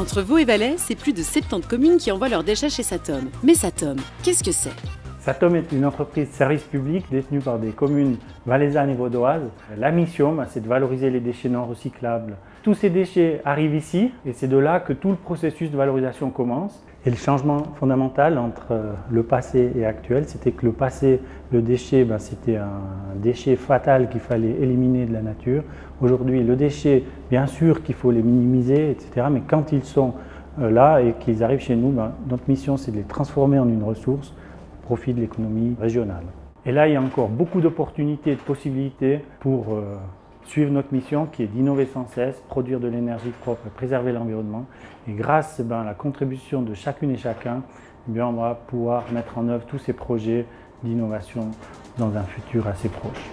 Entre Vaud et Valais, c'est plus de 70 communes qui envoient leurs déchets chez Satom. Mais Satom, qu'est-ce que c'est? Satom est une entreprise de service public détenue par des communes valaisannes et vaudoises. La mission, c'est de valoriser les déchets non recyclables. Tous ces déchets arrivent ici et c'est de là que tout le processus de valorisation commence. Et le changement fondamental entre le passé et actuel, c'était que le passé, le déchet, c'était un déchet fatal qu'il fallait éliminer de la nature. Aujourd'hui, le déchet, bien sûr qu'il faut les minimiser, etc. Mais quand ils sont là et qu'ils arrivent chez nous, notre mission, c'est de les transformer en une ressource au profit de l'économie régionale. Et là, il y a encore beaucoup d'opportunités et de possibilités pour suivre notre mission qui est d'innover sans cesse, produire de l'énergie propre et préserver l'environnement. Et grâce à la contribution de chacune et chacun, on va pouvoir mettre en œuvre tous ces projets d'innovation dans un futur assez proche.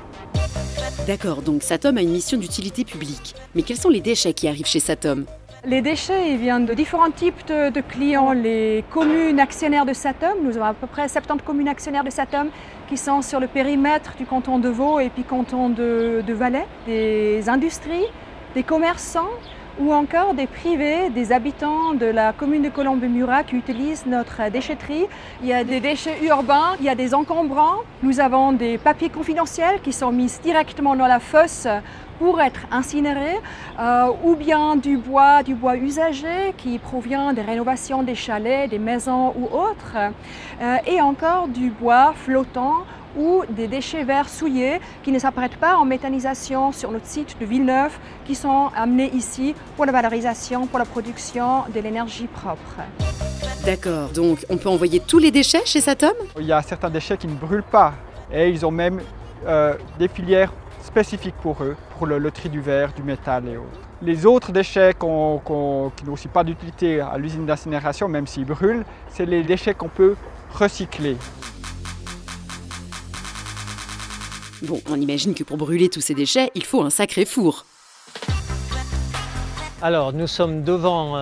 D'accord, donc Satom a une mission d'utilité publique. Mais quels sont les déchets qui arrivent chez Satom? Les déchets ils viennent de différents types de clients. Les communes actionnaires de Satom, nous avons à peu près 70 communes actionnaires de Satom qui sont sur le périmètre du canton de Vaud et puis canton de Valais, des industries, des commerçants ou encore des privés, des habitants de la commune de Colombes-Murat qui utilisent notre déchetterie. Il y a des déchets urbains, il y a des encombrants. Nous avons des papiers confidentiels qui sont mis directement dans la fosse pour être incinérés, ou bien du bois usagé qui provient des rénovations des chalets, des maisons ou autres, et encore du bois flottant ou des déchets verts souillés qui ne s'apprêtent pas en méthanisation sur notre site de Villeneuve, qui sont amenés ici pour la valorisation, pour la production de l'énergie propre. D'accord, donc on peut envoyer tous les déchets chez Satom? Il y a certains déchets qui ne brûlent pas et ils ont même des filières spécifiques pour eux, pour le tri du verre, du métal et autres. Les autres déchets qui n'ont aussi pas d'utilité à l'usine d'incinération, même s'ils brûlent, c'est les déchets qu'on peut recycler. Bon, on imagine que pour brûler tous ces déchets, il faut un sacré four. Alors, nous sommes devant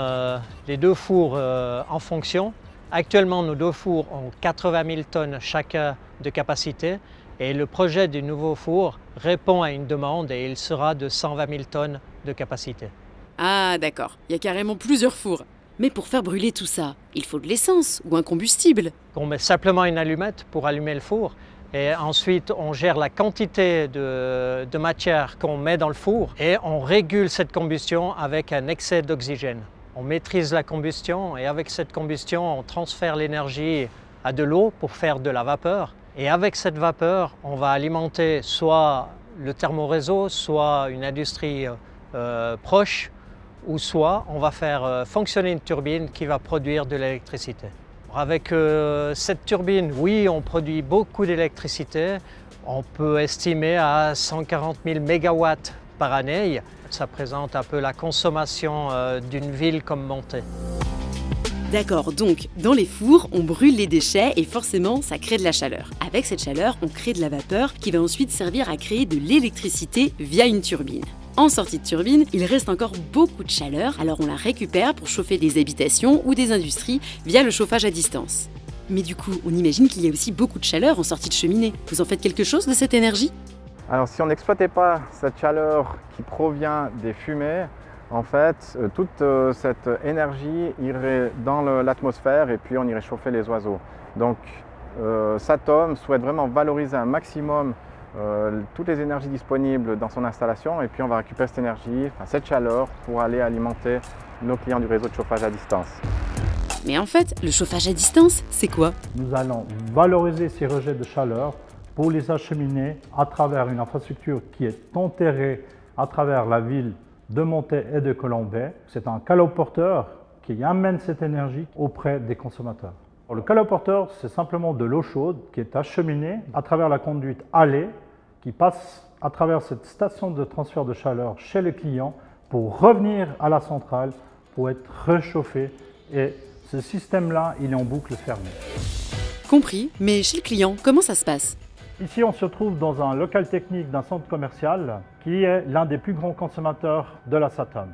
les deux fours en fonction. Actuellement, nos deux fours ont 80 000 tonnes chacun de capacité et le projet du nouveau four répond à une demande et il sera de 120 000 tonnes de capacité. Ah d'accord, il y a carrément plusieurs fours. Mais pour faire brûler tout ça, il faut de l'essence ou un combustible. On met simplement une allumette pour allumer le four et ensuite on gère la quantité de matière qu'on met dans le four et on régule cette combustion avec un excès d'oxygène. On maîtrise la combustion et avec cette combustion on transfère l'énergie à de l'eau pour faire de la vapeur. Et avec cette vapeur, on va alimenter soit le thermoréseau, soit une industrie proche, ou soit on va faire fonctionner une turbine qui va produire de l'électricité. Avec cette turbine, oui, on produit beaucoup d'électricité. On peut estimer à 140 000 mégawatts par année. Ça présente un peu la consommation d'une ville comme Monthey. D'accord, donc dans les fours, on brûle les déchets et forcément ça crée de la chaleur. Avec cette chaleur, on crée de la vapeur qui va ensuite servir à créer de l'électricité via une turbine. En sortie de turbine, il reste encore beaucoup de chaleur, alors on la récupère pour chauffer des habitations ou des industries via le chauffage à distance. Mais du coup, on imagine qu'il y a aussi beaucoup de chaleur en sortie de cheminée. Vous en faites quelque chose de cette énergie? Alors si on n'exploitait pas cette chaleur qui provient des fumées, en fait, toute cette énergie irait dans l'atmosphère et puis on irait chauffer les oiseaux. Donc Satom souhaite vraiment valoriser un maximum toutes les énergies disponibles dans son installation et puis on va récupérer cette énergie, cette chaleur pour aller alimenter nos clients du réseau de chauffage à distance. Mais en fait, le chauffage à distance, c'est quoi? Nous allons valoriser ces rejets de chaleur pour les acheminer à travers une infrastructure qui est enterrée à travers la ville de Monthey et de Colombes. C'est un caloporteur qui amène cette énergie auprès des consommateurs. Le caloporteur, c'est simplement de l'eau chaude qui est acheminée à travers la conduite allée qui passe à travers cette station de transfert de chaleur chez le client pour revenir à la centrale pour être réchauffé. Et ce système-là, il est en boucle fermée. Compris, mais chez le client, comment ça se passe? Ici, on se trouve dans un local technique d'un centre commercial qui est l'un des plus grands consommateurs de la Satom.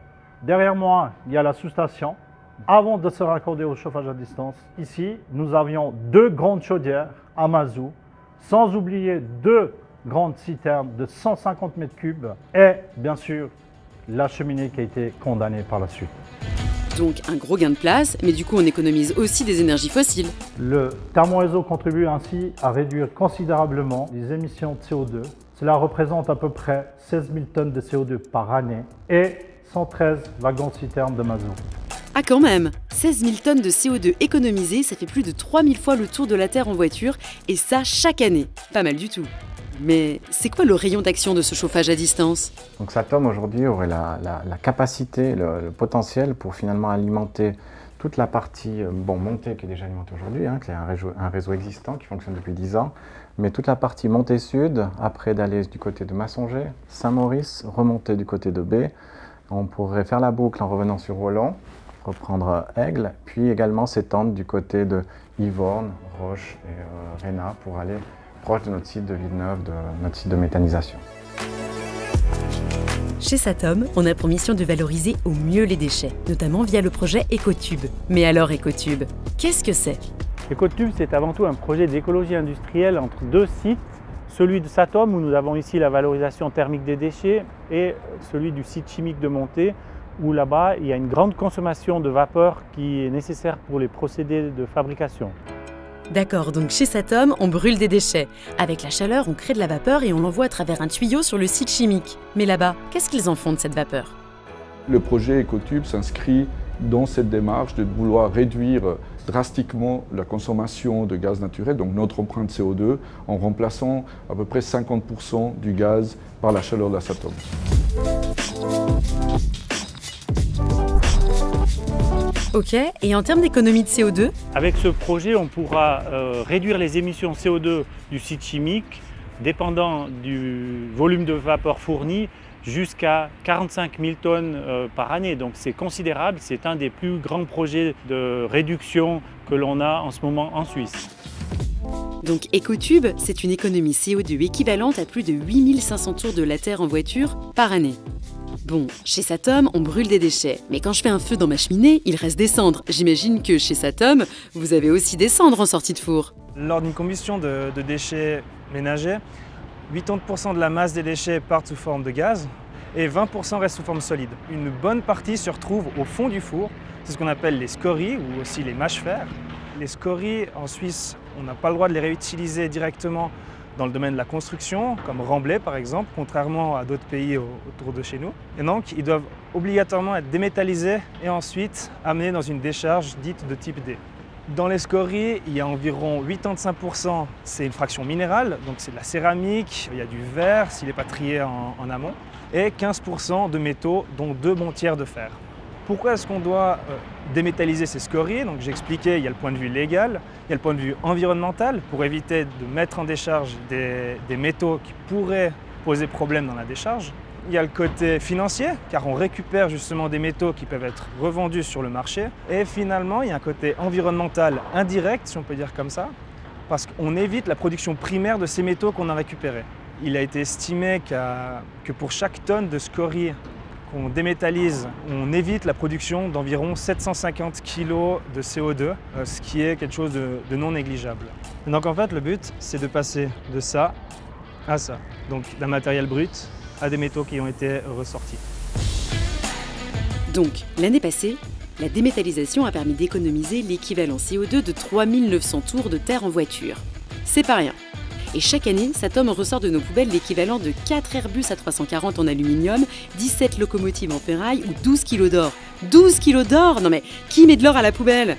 Derrière moi, il y a la sous-station. Avant de se raccorder au chauffage à distance, ici, nous avions 2 grandes chaudières à mazout, sans oublier 2 grandes citernes de 150 mètres cubes et, bien sûr, la cheminée qui a été condamnée par la suite. Donc un gros gain de place, mais du coup on économise aussi des énergies fossiles. Le thermoréseau contribue ainsi à réduire considérablement les émissions de CO2. Cela représente à peu près 16 000 tonnes de CO2 par année et 113 wagons-citernes de mazout. Ah quand même, 16 000 tonnes de CO2 économisées, ça fait plus de 3000 fois le tour de la Terre en voiture, et ça chaque année. Pas mal du tout. Mais c'est quoi le rayon d'action de ce chauffage à distance? Donc Satom aujourd'hui aurait la capacité, le potentiel pour finalement alimenter toute la partie montée qui est déjà alimentée aujourd'hui, qui est un réseau existant qui fonctionne depuis 10 ans, mais toute la partie montée sud, après d'aller du côté de Massonger, Saint-Maurice, remonter du côté de B, on pourrait faire la boucle en revenant sur Rollon, reprendre Aigle, puis également s'étendre du côté de Yvorne, Roche et Réna pour aller proche de notre site de Villeneuve, de notre site de méthanisation. Chez Satom, on a pour mission de valoriser au mieux les déchets, notamment via le projet Ecotube. Mais alors Ecotube, qu'est-ce que c'est? Ecotube, c'est avant tout un projet d'écologie industrielle entre deux sites, celui de Satom où nous avons ici la valorisation thermique des déchets et celui du site chimique de Monté où là-bas il y a une grande consommation de vapeur qui est nécessaire pour les procédés de fabrication. D'accord, donc chez Satom, on brûle des déchets. Avec la chaleur, on crée de la vapeur et on l'envoie à travers un tuyau sur le site chimique. Mais là-bas, qu'est-ce qu'ils en font de cette vapeur? Le projet Ecotube s'inscrit dans cette démarche de vouloir réduire drastiquement la consommation de gaz naturel, donc notre empreinte CO2, en remplaçant à peu près 50% du gaz par la chaleur de la Satom. Ok, et en termes d'économie de CO2? Avec ce projet, on pourra réduire les émissions CO2 du site chimique, dépendant du volume de vapeur fourni, jusqu'à 45 000 tonnes par année. Donc c'est considérable, c'est un des plus grands projets de réduction que l'on a en ce moment en Suisse. Donc Ecotube, c'est une économie CO2 équivalente à plus de 8500 tours de la Terre en voiture par année. Bon, chez Satom, on brûle des déchets, mais quand je fais un feu dans ma cheminée, il reste des cendres. J'imagine que chez Satom, vous avez aussi des cendres en sortie de four. Lors d'une combustion de déchets ménagers, 80% de la masse des déchets partent sous forme de gaz et 20% restent sous forme solide. Une bonne partie se retrouve au fond du four, c'est ce qu'on appelle les scories ou aussi les mâches-fer. Les scories, en Suisse, on n'a pas le droit de les réutiliser directement dans le domaine de la construction, comme Remblai par exemple, contrairement à d'autres pays autour de chez nous. Et donc, ils doivent obligatoirement être démétallisés et ensuite amenés dans une décharge dite de type D. Dans les scories, il y a environ 85%, c'est une fraction minérale, donc c'est de la céramique, il y a du verre s'il n'est pas trié en amont, et 15% de métaux, dont 2 bons tiers de fer. Pourquoi est-ce qu'on doit démétalliser ces scories? Donc j'ai expliqué, il y a le point de vue légal, il y a le point de vue environnemental, pour éviter de mettre en décharge des métaux qui pourraient poser problème dans la décharge. Il y a le côté financier, car on récupère justement des métaux qui peuvent être revendus sur le marché. Et finalement, il y a un côté environnemental indirect, si on peut dire comme ça, parce qu'on évite la production primaire de ces métaux qu'on a récupérés. Il a été estimé que pour chaque tonne de scories qu'on démétallise, on évite la production d'environ 750 kg de CO2, ce qui est quelque chose de non négligeable. Donc en fait, le but, c'est de passer de ça à ça. Donc d'un matériel brut à des métaux qui ont été ressortis. Donc, l'année passée, la démétallisation a permis d'économiser l'équivalent CO2 de 3900 tours de terre en voiture. C'est pas rien. Et chaque année, Satom ressort de nos poubelles l'équivalent de 4 Airbus A340 en aluminium, 17 locomotives en ferraille ou 12 kilos d'or. 12 kilos d'or? Non mais, qui met de l'or à la poubelle?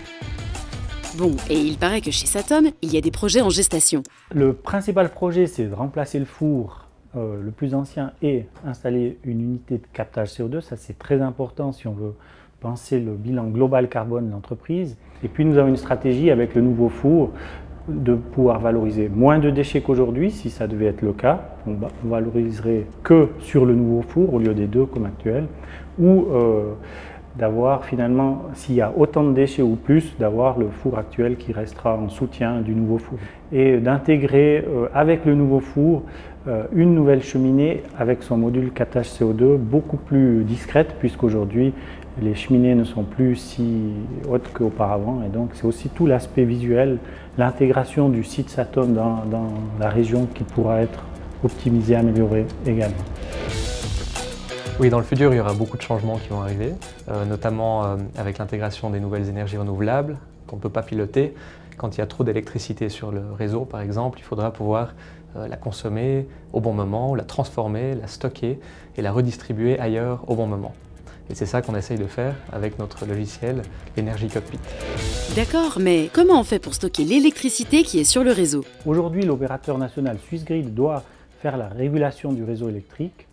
Bon, et il paraît que chez Satom, il y a des projets en gestation. Le principal projet, c'est de remplacer le four le plus ancien et installer une unité de captage CO2. Ça, c'est très important si on veut penser le bilan global carbone de l'entreprise. Et puis, nous avons une stratégie avec le nouveau four de pouvoir valoriser moins de déchets qu'aujourd'hui, si ça devait être le cas. On valoriserait que sur le nouveau four au lieu des 2 comme actuel, ou d'avoir finalement, s'il y a autant de déchets ou plus, d'avoir le four actuel qui restera en soutien du nouveau four. Et d'intégrer avec le nouveau four une nouvelle cheminée avec son module captage CO2 beaucoup plus discrète, puisqu'aujourd'hui les cheminées ne sont plus si hautes qu'auparavant, et donc c'est aussi tout l'aspect visuel, l'intégration du site Satom dans la région qui pourra être optimisée, améliorée également. Oui, dans le futur, il y aura beaucoup de changements qui vont arriver, notamment avec l'intégration des nouvelles énergies renouvelables qu'on ne peut pas piloter. Quand il y a trop d'électricité sur le réseau, par exemple, il faudra pouvoir la consommer au bon moment, la transformer, la stocker et la redistribuer ailleurs au bon moment. Et c'est ça qu'on essaye de faire avec notre logiciel Energy Cockpit. D'accord, mais comment on fait pour stocker l'électricité qui est sur le réseau? Aujourd'hui, l'opérateur national Swissgrid doit faire la régulation du réseau électrique.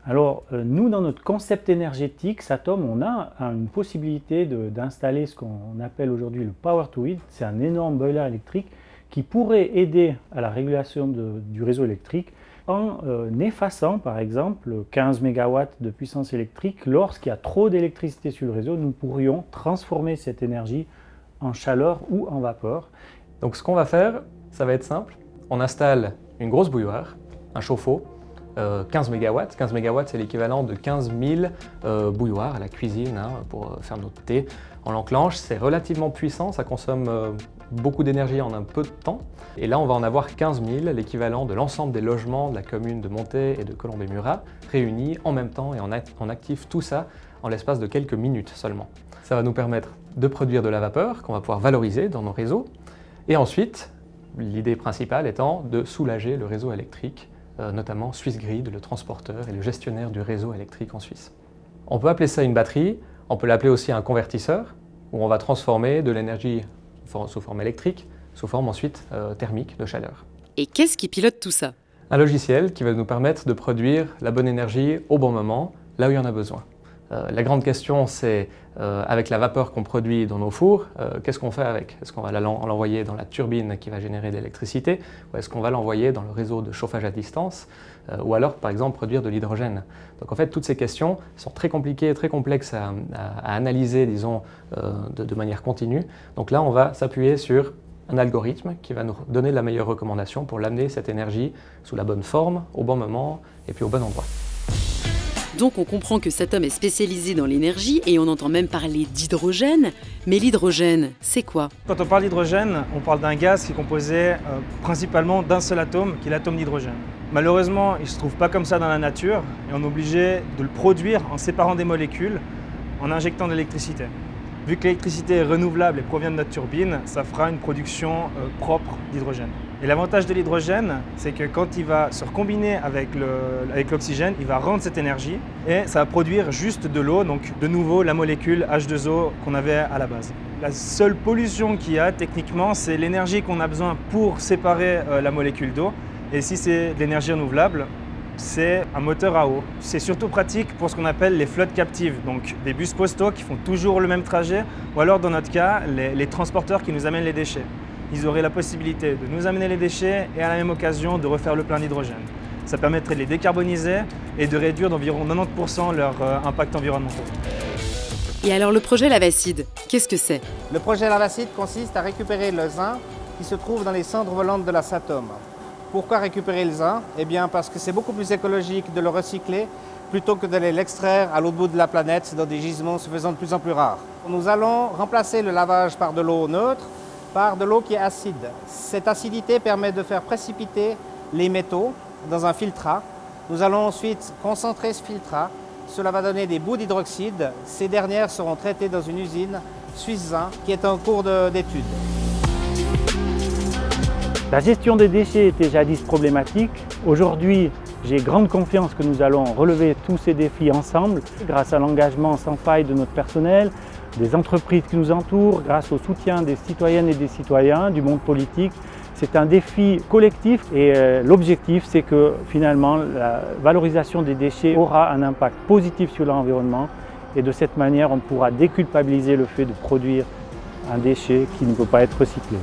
Alors, nous, dans notre concept énergétique, Satom, on a une possibilité d'installer ce qu'on appelle aujourd'hui le Power to Heat. C'est un énorme boiler électrique qui pourrait aider à la régulation du réseau électrique en effaçant, par exemple, 15 MW de puissance électrique. Lorsqu'il y a trop d'électricité sur le réseau, nous pourrions transformer cette énergie en chaleur ou en vapeur. Donc, ce qu'on va faire, ça va être simple. On installe une grosse bouilloire, un chauffe-eau, 15 MW. 15 MW, c'est l'équivalent de 15 000 bouilloires à la cuisine pour faire notre thé. On l'enclenche, c'est relativement puissant, ça consomme beaucoup d'énergie en un peu de temps. Et là, on va en avoir 15 000, l'équivalent de l'ensemble des logements de la commune de Montet et de Colombey-Murat, réunis en même temps et on active tout ça en l'espace de quelques minutes seulement. Ça va nous permettre de produire de la vapeur qu'on va pouvoir valoriser dans nos réseaux. Et ensuite, l'idée principale étant de soulager le réseau électrique, notamment Swissgrid, le transporteur et le gestionnaire du réseau électrique en Suisse. On peut appeler ça une batterie, on peut l'appeler aussi un convertisseur, où on va transformer de l'énergie sous forme électrique, sous forme ensuite thermique de chaleur. Et qu'est-ce qui pilote tout ça? Un logiciel qui va nous permettre de produire la bonne énergie au bon moment, là où il y en a besoin. La grande question, c'est avec la vapeur qu'on produit dans nos fours, qu'est-ce qu'on fait avec? Est-ce qu'on va l'envoyer dans la turbine qui va générer de l'électricité ou est-ce qu'on va l'envoyer dans le réseau de chauffage à distance ou alors, par exemple, produire de l'hydrogène? Donc en fait, toutes ces questions sont très compliquées, très complexes à analyser, disons, de manière continue. Donc là, on va s'appuyer sur un algorithme qui va nous donner la meilleure recommandation pour l'amener cette énergie sous la bonne forme, au bon moment et puis au bon endroit. Donc on comprend que Satom est spécialisé dans l'énergie et on entend même parler d'hydrogène. Mais l'hydrogène, c'est quoi? Quand on parle d'hydrogène, on parle d'un gaz qui est composé principalement d'un seul atome, qui est l'atome d'hydrogène. Malheureusement, il ne se trouve pas comme ça dans la nature et on est obligé de le produire en séparant des molécules, en injectant de l'électricité. Vu que l'électricité est renouvelable et provient de notre turbine, ça fera une production propre d'hydrogène. Et l'avantage de l'hydrogène, c'est que quand il va se recombiner avec l'oxygène, il va rendre cette énergie et ça va produire juste de l'eau, donc de nouveau la molécule H2O qu'on avait à la base. La seule pollution qu'il y a techniquement, c'est l'énergie qu'on a besoin pour séparer la molécule d'eau. Et si c'est de l'énergie renouvelable, c'est un moteur à eau. C'est surtout pratique pour ce qu'on appelle les flottes captives, donc des bus postaux qui font toujours le même trajet, ou alors dans notre cas, les transporteurs qui nous amènent les déchets. Ils auraient la possibilité de nous amener les déchets et à la même occasion de refaire le plein d'hydrogène. Ça permettrait de les décarboniser et de réduire d'environ 90% leur impact environnemental. Et alors le projet Lavacide, qu'est-ce que c'est? Le projet Lavacide consiste à récupérer le zinc qui se trouve dans les cendres volantes de la Satom. Pourquoi récupérer le zinc? Eh bien parce que c'est beaucoup plus écologique de le recycler plutôt que d'aller l'extraire à l'autre bout de la planète dans des gisements se faisant de plus en plus rares. Nous allons remplacer le lavage par de l'eau neutre par de l'eau qui est acide. Cette acidité permet de faire précipiter les métaux dans un filtrat. Nous allons ensuite concentrer ce filtrat. Cela va donner des bouts d'hydroxyde. Ces dernières seront traitées dans une usine Suisse Zinc qui est en cours d'étude. La gestion des déchets était jadis problématique. Aujourd'hui, j'ai grande confiance que nous allons relever tous ces défis ensemble grâce à l'engagement sans faille de notre personnel, des entreprises qui nous entourent, grâce au soutien des citoyennes et des citoyens, du monde politique. C'est un défi collectif et l'objectif, c'est que finalement la valorisation des déchets aura un impact positif sur l'environnement et de cette manière, on pourra déculpabiliser le fait de produire un déchet qui ne peut pas être recyclé.